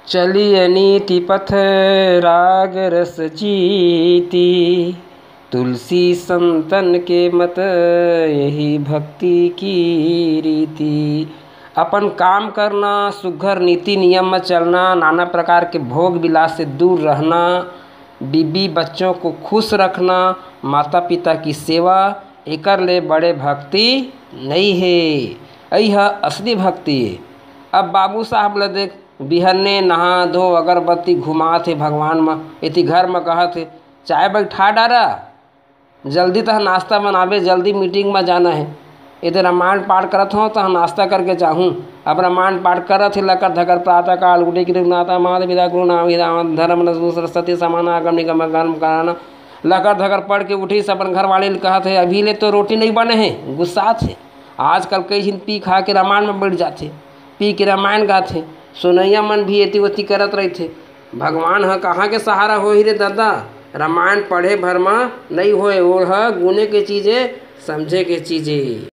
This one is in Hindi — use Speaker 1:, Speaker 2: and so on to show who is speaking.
Speaker 1: चली अनीति पथ राग रस जीती, तुलसी संतन के मत यही भक्ति की रीति। अपन काम करना, सुघर नीति नियम में चलना, नाना प्रकार के भोग विलास से दूर रहना, बीबी बच्चों को खुश रखना, माता पिता की सेवा, एकर ले बड़े भक्ति नहीं है। यह असली भक्ति है। अब बाबू साहब ल देख, बिहन्ने नहा धो अगरबत्ती घुमात हे भगवान में, इति घर में कहत हे चाय बैठा डारा, जल्दी तह नाश्ता बनाबे, जल्दी मीटिंग में जाना है। इधर रामायण पाठ करत हो तो नाश्ता करके चाहूँ। अब रामायण पाठ करत है लकर धकर प्रातः काल उठे कि नाता माध विदा गुरु नाम धर्म न सरस्वती समान आगम निगम कर्म कराना, लकर धकर पढ़ के उठी। अपन घर वाले कहत है अभी ले तो रोटी नहीं बने हैं, गुस्सा थे। आजकल कई दिन पी खा के रामायण में बैठ जाते, पी के रामायण गाथे, सुनैया मन भी एती ओती करत रही थे। भगवान ह कहाँ के सहारा हो ही रे दादा। रामायण पढ़े भर में नहीं होए, वो गुने के चीज़ें समझे के चीज़ें।